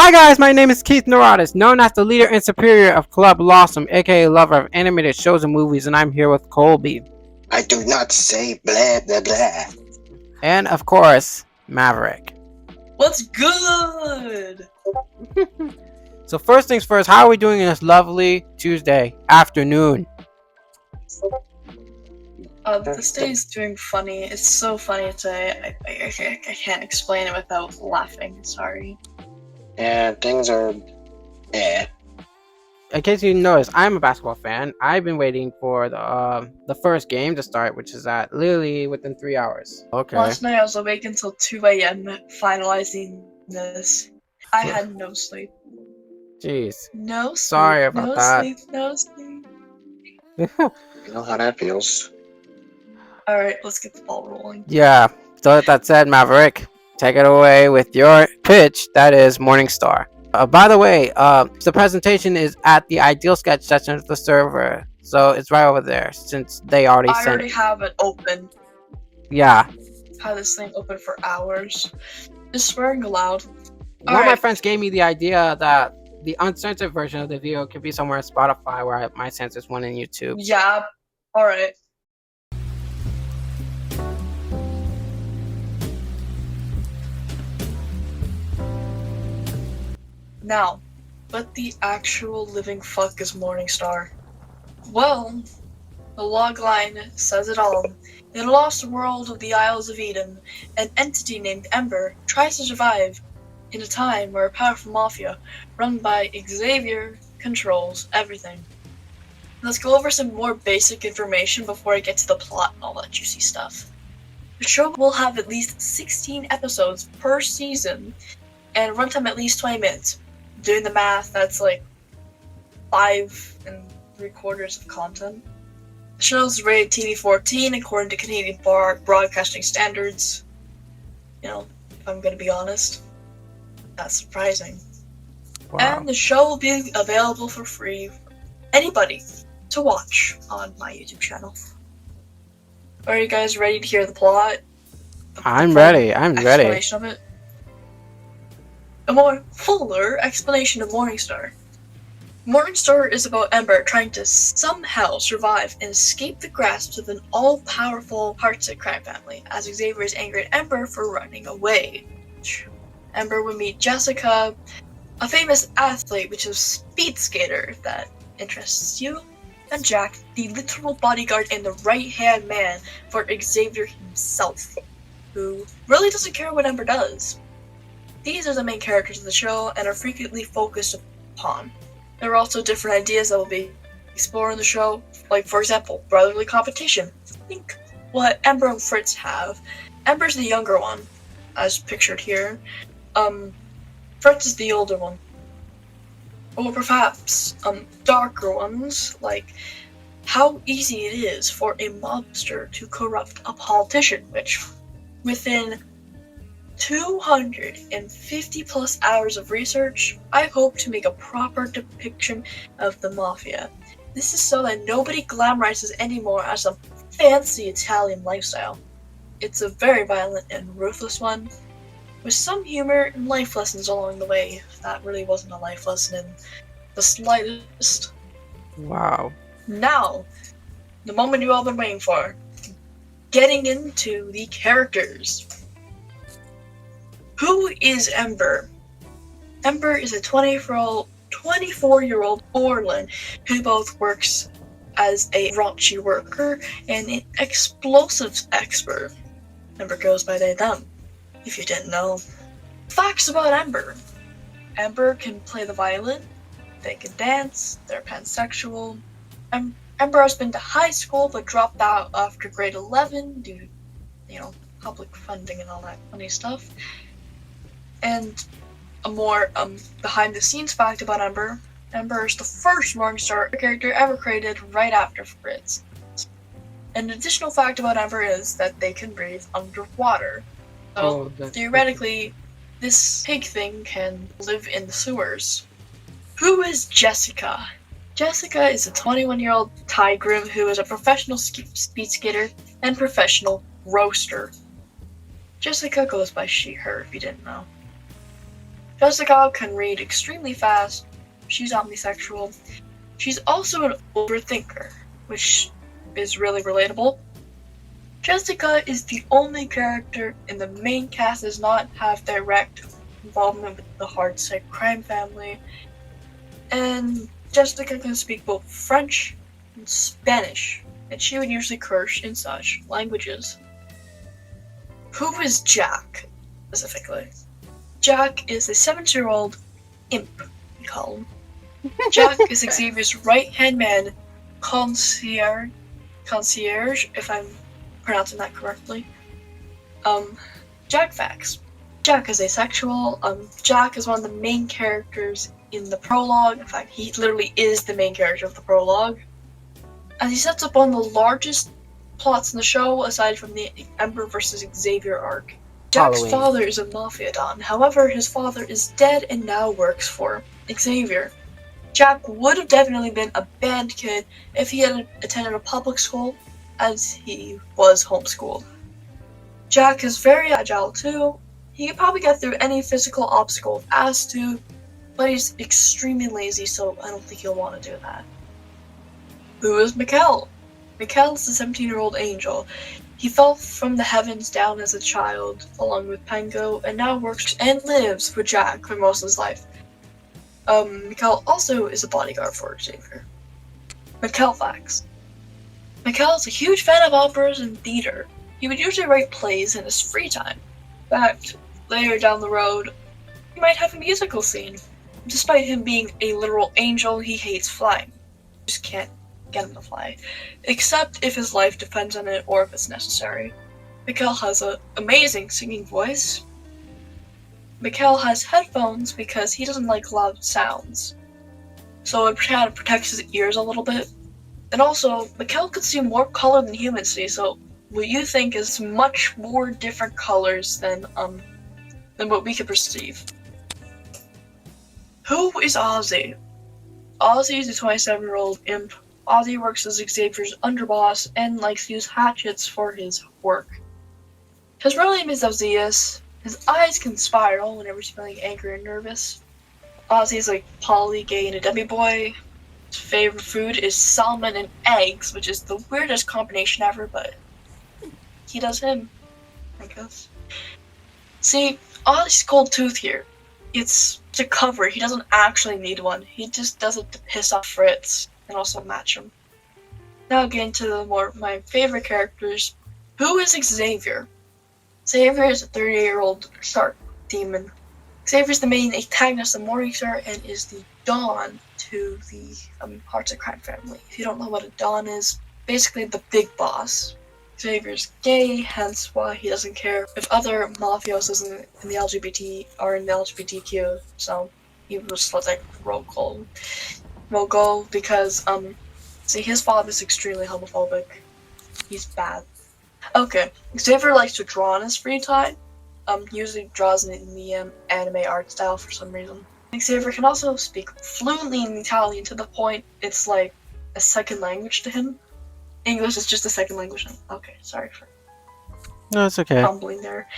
Hi guys, my name is Keith Neurotis, known as the leader and superior of Club LASM, aka lover of animated shows and movies, and I'm here with Colby. I do not say blah blah blah. And of course, Maverick. What's good? So first things first, how are we doing this lovely Tuesday afternoon? This day is doing funny. It's so funny today. I can't explain it without laughing. Sorry. Yeah, things are. Yeah. In case you noticed, I'm a basketball fan. I've been waiting for the first game to start, which is at literally within 3 hours. Okay. Last night I was awake until 2 a.m. finalizing this. I had no sleep. Jeez. No sleep. Sorry about that. No sleep. You know how that feels. Alright, let's get the ball rolling. Yeah. So with that said, Maverick, take it away with your pitch. That is MorningStar. By the way, the presentation is at the Ideal Sketch section of the server, so it's right over there since they already I sent already it. have it open. Yeah. Had this thing open for hours. Just swearing aloud. One of my friends gave me the idea that the uncensored version of the video could be somewhere on Spotify, where my censors one in YouTube. Yeah. Alright. Now, what the actual living fuck is MorningStar? Well, the logline says it all. In a lost world of the Isles of Eden, an entity named Ember tries to survive in a time where a powerful mafia, run by Xavier, controls everything. Let's go over some more basic information before I get to the plot and all that juicy stuff. The show will have at least 16 episodes per season, and runtime at least 20 minutes. Doing the math, that's like 5 3/4 of content. The show's rated TV-14 according to Canadian broadcasting standards. You know, if I'm gonna be honest, that's surprising. Wow. And the show will be available for free for anybody to watch on my YouTube channel. Are you guys ready to hear the plot? I'm ready. I'm ready. Explanation of it. A more fuller explanation of MorningStar. MorningStar is about Ember trying to somehow survive and escape the grasp of an all-powerful heartsick crime family, as Xavier is angry at Ember for running away. Ember will meet Jessica, a famous athlete, which is a speed skater, if that interests you, and Jack, the literal bodyguard and the right-hand man for Xavier himself, who really doesn't care what Ember does. These are the main characters of the show and are frequently focused upon. There are also different ideas that will be explored in the show, like, for example, brotherly competition. Think what Ember and Fritz have. Ember's the younger one, as pictured here. Fritz is the older one. Or perhaps, darker ones, like how easy it is for a mobster to corrupt a politician, which, within 250 plus hours of research, I hope to make a proper depiction of the mafia. This is so that nobody glamorizes anymore as a fancy Italian lifestyle. It's a very violent and ruthless one, with some humor and life lessons along the way. That really wasn't a life lesson in the slightest. Wow. Now, the moment you all been waiting for. Getting into the characters. Who is Ember? Ember is a 24-year-old Orlin who both works as a raunchy worker and an explosives expert. Ember goes by they, them, if you didn't know. Facts about Ember. Ember can play the violin, they can dance, they're pansexual. Ember has been to high school but dropped out after grade 11 due to, public funding and all that funny stuff. And a more behind-the-scenes fact about Ember. Ember is the first MorningStar character ever created right after Fritz. An additional fact about Ember is that they can breathe underwater. So theoretically, this pig thing can live in the sewers. Who is Jessica? Jessica is a 21-year-old Thai groom who is a professional speed skater and professional roaster. Jessica goes by she, her, if you didn't know. Jessica can read extremely fast. She's omnisexual. She's also an overthinker, which is really relatable. Jessica is the only character in the main cast that does not have direct involvement with the hard-side crime family. And Jessica can speak both French and Spanish, and she would usually curse in such languages. Who is Jack, specifically? Jack is a 7-year-old imp, we call him. Jack is Xavier's right-hand man, concierge, if I'm pronouncing that correctly. Jack facts. Jack is asexual. Jack is one of the main characters in the prologue. In fact, he literally is the main character of the prologue. And he sets up one of the largest plots in the show, aside from the Ember versus Xavier arc. Jack's father is a mafia don. However, his father is dead and now works for Xavier. Jack would have definitely been a bad kid if he had attended a public school, as he was homeschooled. Jack is very agile too. He can probably get through any physical obstacle if asked to, but he's extremely lazy, so I don't think he'll want to do that. Who is Mikkel? Mikkel is the 17-year-old angel. He fell from the heavens down as a child, along with Pango, and now works and lives with Jack for most of his life. Mikkel also is a bodyguard for Xavier. Mikkel facts. Mikkel is a huge fan of operas and theater. He would usually write plays in his free time. In fact, later down the road, he might have a musical scene. Despite him being a literal angel, he hates flying. Just can't get him to fly. Except if his life depends on it or if it's necessary. Mikkel has an amazing singing voice. Mikkel has headphones because he doesn't like loud sounds. So it kind of protects his ears a little bit. And also, Mikkel could see more color than humans see, so what you think is much more different colors than what we could perceive. Who is Ozzy? Ozzy is a 27-year-old imp. Ozzy works as Xavier's underboss and likes to use hatchets for his work. His real name is Ozias. His eyes can spiral whenever he's feeling angry or nervous. Ozzy is like poly, gay, and a demi-boy. His favorite food is salmon and eggs, which is the weirdest combination ever, but he does him, I guess. See, Ozzy's gold tooth here. It's to cover. He doesn't actually need one. He just does it to piss off Fritz and also match him. Now getting to my favorite characters. Who is Xavier? Xavier is a 38-year-old shark demon. Xavier is the main antagonist of MorningStar and is the Dawn to the Hearts of Crime family. If you don't know what a Dawn is, basically the big boss. Xavier's gay, hence why he doesn't care if other mafiosos in the LGBT are in the LGBTQ, so he was just like roll call because see, his father's extremely homophobic. He's bad. Okay, Xavier likes to draw in his free time. Usually draws in the anime art style for some reason. Xavier can also speak fluently in Italian to the point it's like a second language to him. English is just a second language. Okay, sorry for No, it's okay. fumbling there.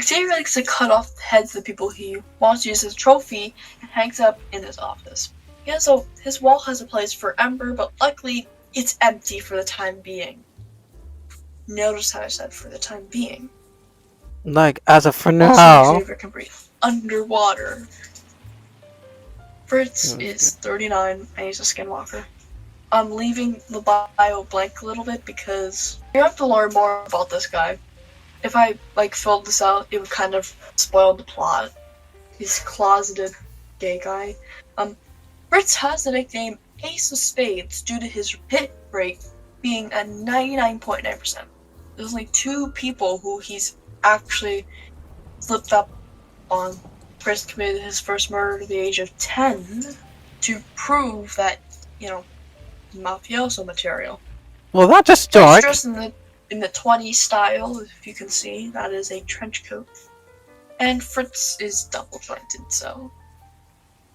Xavier likes to cut off the heads of the people he wants to use as a trophy and hangs up in his office. Yeah, so his wall has a place for Ember, but luckily it's empty for the time being. Notice how I said for the time being. Like, as of for Also, now. Xavier can breathe underwater. Fritz is 39 and he's a skinwalker. I'm leaving the bio blank a little bit because you have to learn more about this guy. If I filled this out, it would kind of spoil the plot. He's a closeted gay guy. Fritz has the nickname Ace of Spades due to his hit rate being at 99.9%. There's only 2 people who he's actually slipped up on. Fritz committed his first murder at the age of 10 to prove that, mafioso material. Well, that just Fritz dark. dressed in the 20s style, if you can see. That is a trench coat. And Fritz is double jointed, so.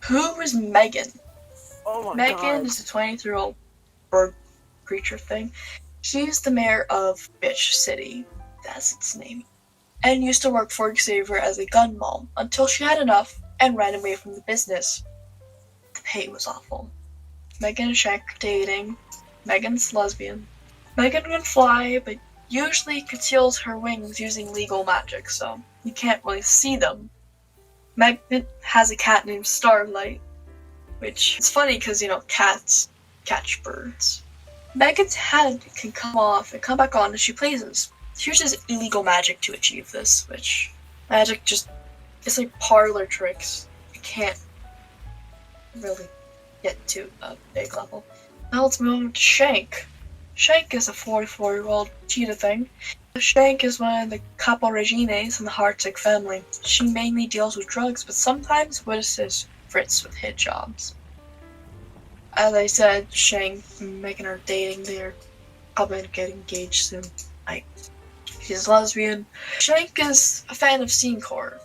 Who is Megan? Oh my Megan is a 23-year-old bird creature thing. She's the mayor of Bitch City. That's its name. And used to work for Xavier as a gun mom until she had enough and ran away from the business. The pay was awful. Megan and Shank dating. Megan's lesbian. Megan can fly, but usually conceals her wings using legal magic, so you can't really see them. Megan has a cat named Starlight, which is funny because, cats catch birds. Megan's head can come off and come back on as she pleases. She uses illegal magic to achieve this, which magic it's like parlor tricks. You can't really get to a big level. Now let's move on to Shank. Shank is a 44-year-old cheetah thing. Shank is one of the couple regines in the Hartwig family. She mainly deals with drugs, but sometimes would assist Fritz with hit jobs. As I said, Shank and Megan are dating. They're probably gonna get engaged soon. She's lesbian. Shank is a fan of scene horror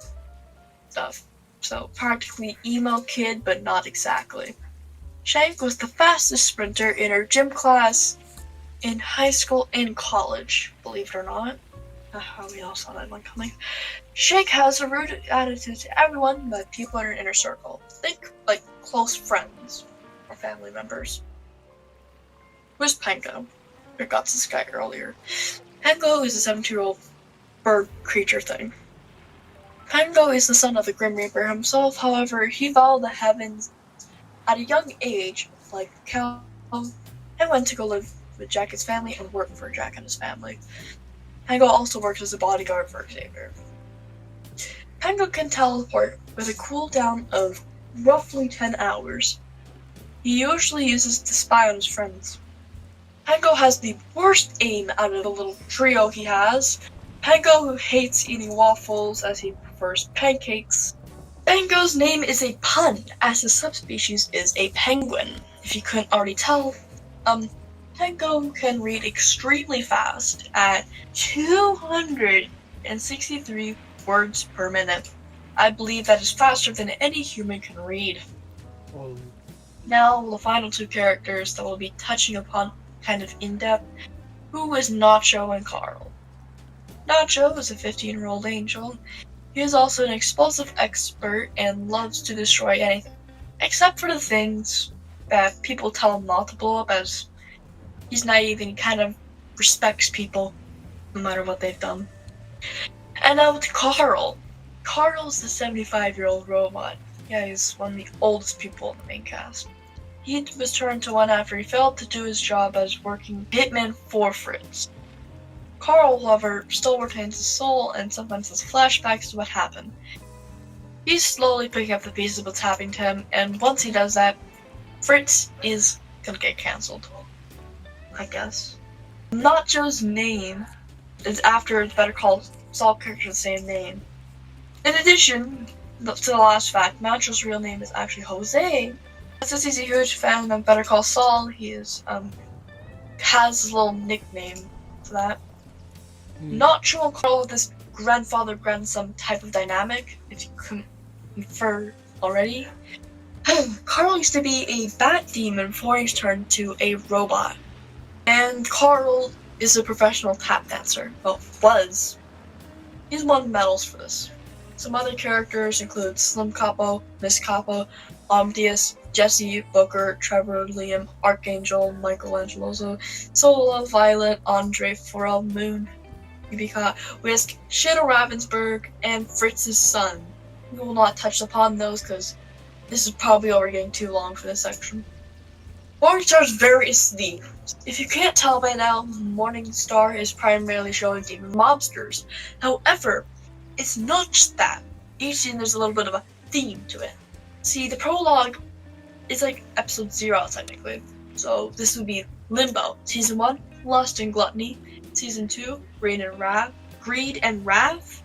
stuff, so practically emo kid, but not exactly. Shank was the fastest sprinter in her gym class in high school and college, believe it or not. We all saw that one coming. Shank has a rude attitude to everyone but people in her inner circle. Think like close friends or family members. Who's Pango? I got this guy earlier. Pango is a 17-year-old bird creature thing. Pango is the son of the Grim Reaper himself, however, he followed the heavens at a young age, like Cal, and went to go live with Jack's family and work for Jack and his family. Pango also works as a bodyguard for Xavier. Pango can teleport with a cooldown of roughly 10 hours. He usually uses to spy on his friends. Pango has the worst aim out of the little trio he has. Pango hates eating waffles as he prefers pancakes. Pango's name is a pun, as his subspecies is a penguin. If you couldn't already tell, Pango can read extremely fast at 263 words per minute. I believe that is faster than any human can read. Now, the final two characters that we'll be touching upon kind of in-depth, who is Nacho and Carl. Nacho is a 15-year-old angel. He is also an explosive expert and loves to destroy anything, except for the things that people tell him not to blow up, as he's naive and he kind of respects people no matter what they've done. And now to Carl. Carl's the 75-year-old robot. Yeah, he's one of the oldest people in the main cast. He was turned to one after he failed to do his job as working hitman for Fritz. Carl, however, still retains his soul and sometimes has flashbacks to what happened. He's slowly picking up the pieces of what's happening to him, and once he does that, Fritz is gonna get cancelled. I guess. Nacho's name is after the Better Call Saul character with the same name. In addition to the last fact, Nacho's real name is actually Jose. Since he's a huge fan of Better Call Saul, he has his little nickname for that. Nacho and Carl have this grandfather-grandson type of dynamic, if you couldn't infer already. Carl used to be a bat demon before he's turned to a robot. And Carl is a professional tap dancer. Well, was. He's won medals for this. Some other characters include Slim Capo, Miss Capo, Omdius, Jesse, Booker, Trevor, Liam, Archangel, Michelangelo, Sola, Violet, Andre, Pharrell, Moon, Yubika, Whisk, Shadow Ravensburg, and Fritz's son. We will not touch upon those because this is probably already getting too long for this section. MorningStar's various themes. If you can't tell by now, MorningStar is primarily showing demon mobsters. However, it's not just that. Each scene there's a little bit of a theme to it. See, the prologue is like episode 0 technically. So this would be Limbo. Season 1, Lust and Gluttony. Season 2, Greed and Wrath.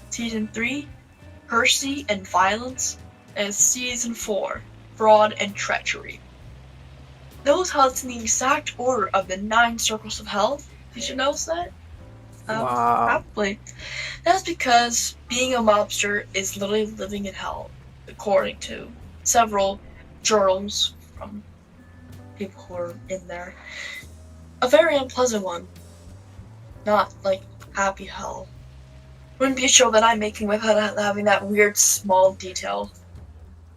Season 3, Mercy and Violence. And Season 4, Fraud and Treachery. Notice how it's in the exact order of the 9 circles of hell. Did you notice that? Wow. Probably. That's because being a mobster is literally living in hell, according to several journals from people who are in there. A very unpleasant one. Not like happy hell. Wouldn't be a show that I'm making without having that weird small detail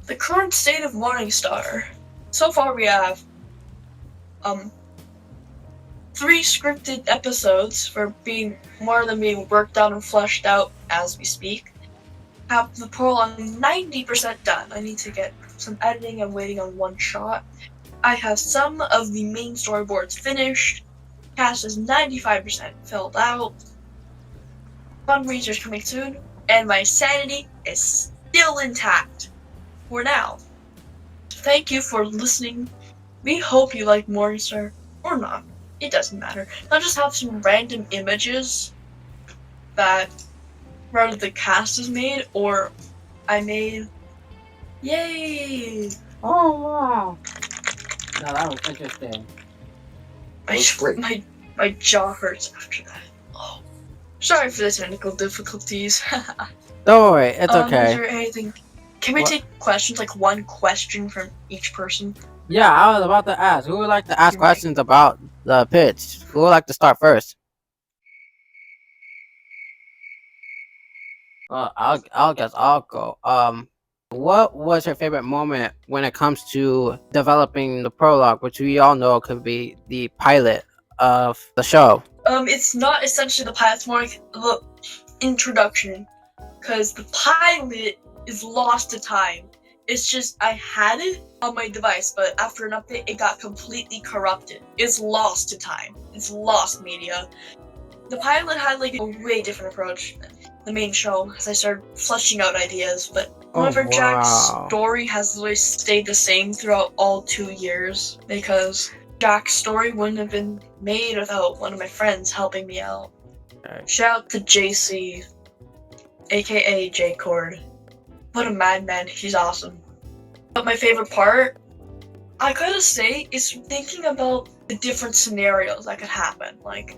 The current state of MorningStar. So far we have 3 scripted episodes for being more than being worked out and fleshed out as we speak. Have the prologue 90% done. I need to get some editing. I'm waiting on one shot. I have some of the main storyboards finished. Cast is 95% filled out. Fundraisers coming soon, and my sanity is still intact for now. Thank you for listening. We hope you like MorningStar or not. It doesn't matter. I'll just have some random images that rather the cast has made or I made. Yay! Oh wow! No, that was interesting. My jaw hurts after that. Oh. Sorry for the technical difficulties. Don't worry, it's Is okay. there anything? Can we take questions, like one question from each person? Yeah, I was about to ask. Who would like to ask questions about the pitch? Who would like to start first? I'll guess I'll go. What was your favorite moment when it comes to developing the prologue, which we all know could be the pilot of the show? It's not essentially the pilot, it's more like the introduction, because the pilot is lost to time. It's just I had it on my device, but after an update, it got completely corrupted. It's lost to time. It's lost media. The pilot had like a way different approach than the main show, as I started fleshing out ideas, but however, Jack's story has literally stayed the same throughout all 2 years, because Jack's story wouldn't have been made without one of my friends helping me out. Okay. Shout out to JC, aka J Cord. What a madman, he's awesome. But my favorite part, I gotta say, is thinking about the different scenarios that could happen. Like,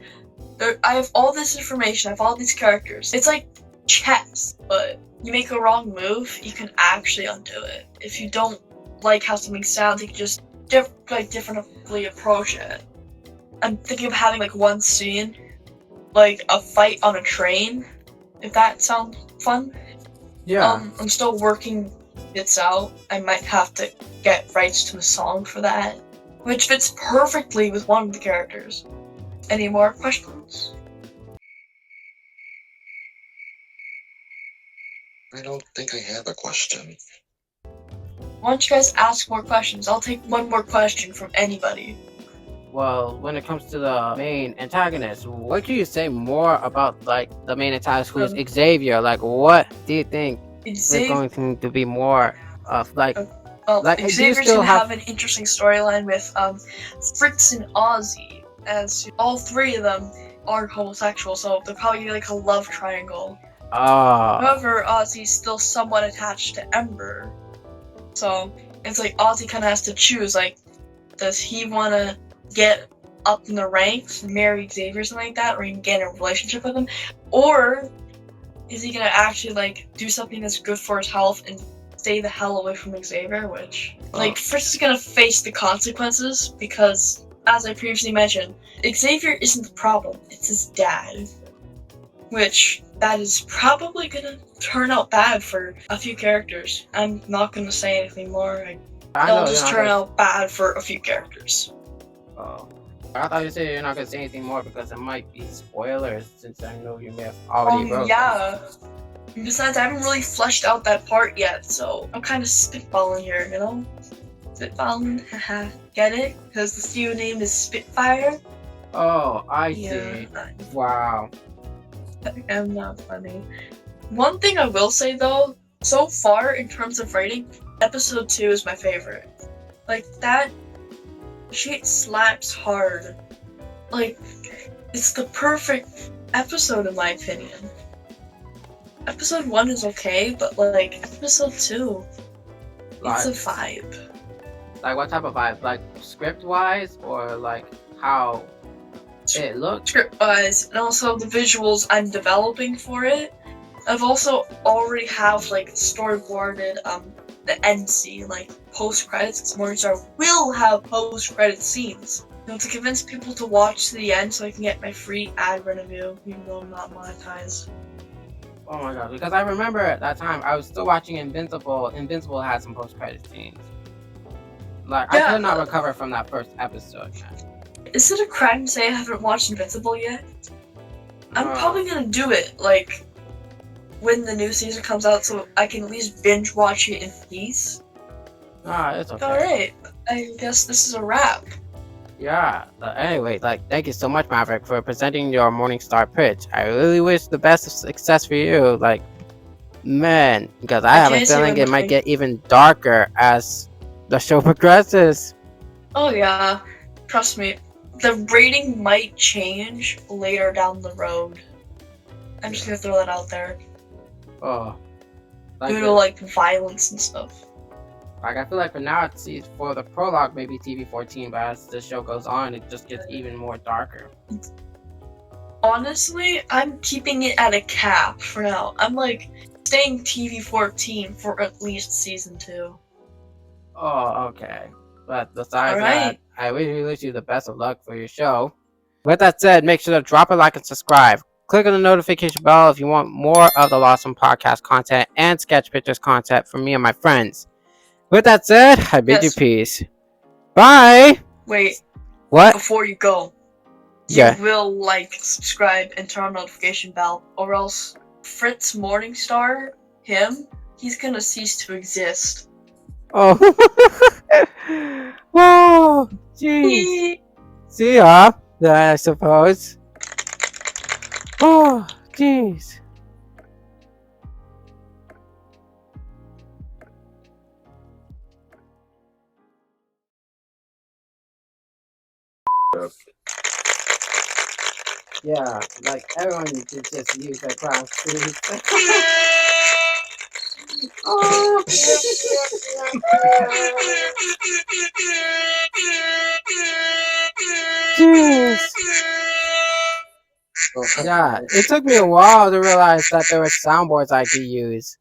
I have all this information, I have all these characters. It's like chess, but you make a wrong move, you can actually undo it. If you don't like how something sounds, you can just differently approach it. I'm thinking of having like one scene, like a fight on a train, if that sounds fun. Yeah. I'm still working bits out. I might have to get rights to a song for that, which fits perfectly with one of the characters. Any more questions? I don't think I have a question. Why don't you guys ask more questions? I'll take one more question from anybody. Well, when it comes to the main antagonist, what can you say more about like the main antagonist, who is Xavier? Like, what do you think is going to be more of like? Like, Xavier's gonna have an interesting storyline with Fritz and Ozzy, as all 3 of them are homosexual, so they're probably gonna be like a love triangle. However, Ozzy's still somewhat attached to Ember, so it's like Ozzy kind of has to choose. Like, does he want to get up in the ranks, marry Xavier or something like that, or even get in a relationship with him, or is he gonna actually like do something that's good for his health and stay the hell away from Xavier? Which like Fritz is gonna face the consequences, because as I previously mentioned, Xavier isn't the problem, it's his dad, which that is probably gonna turn out bad for a few characters. I'm not gonna say anything more. It'll just turn out bad for a few characters. Oh, I thought you said you're not gonna say anything more because it might be spoilers, since I know you may have already wrote. Yeah. Besides, I haven't really fleshed out that part yet, so I'm kind of spitballing here, you know? Spitballing, haha. Get it? Because the studio name is Spitfire. Oh, I see. Wow. I'm not funny. One thing I will say though, so far in terms of writing, episode 2 is my favorite. Like, that shit slaps hard. Like, it's the perfect episode in my opinion. Episode 1 is okay, but like episode 2, it's a vibe. Like, what type of vibe? Like, script wise, or like how it looks? Script wise, and also the visuals I'm developing for it. I've also already have like storyboarded the end scene, like post credits, because MorningStar will have post credit scenes. You know, to convince people to watch to the end so I can get my free ad revenue, even though I'm not monetized. Oh my god! Because I remember at that time I was still watching Invincible. Invincible had some post-credit scenes. Like I could not recover from that first episode, man. Is it a crime to say I haven't watched Invincible yet? I'm probably gonna do it, like, when the new season comes out, so I can at least binge watch it in peace. It's okay. Alright, I guess this is a wrap. Yeah. Anyway, like, thank you so much, Maverick, for presenting your Morningstar pitch. I really wish the best of success for you. Like, man, because I have a feeling it might get even darker as the show progresses. Oh yeah, trust me. The rating might change later down the road. I'm just gonna throw that out there. Oh. Due to, like, violence and stuff. Like, I feel like for now, for the prologue, maybe TV-14, but as the show goes on, it just gets even more darker. Honestly, I'm keeping it at a cap for now. I'm, like, staying TV-14 for at least season 2. Oh, okay. But besides that, I really wish you the best of luck for your show. With that said, make sure to drop a like and subscribe. Click on the notification bell if you want more of the LASM podcast content and sketch pictures content from me and my friends. With that said, I bid you peace. Bye! Wait. What? Before you go, you will like, subscribe, and turn on notification bell, or else Fritz Morningstar, he's gonna cease to exist. Oh. Whoa! Jeez. See ya, I suppose. Oh, jeez. Yeah, like everyone should just use their class, please. Oh. Jeez. Yeah, it took me a while to realize that there were soundboards I could use.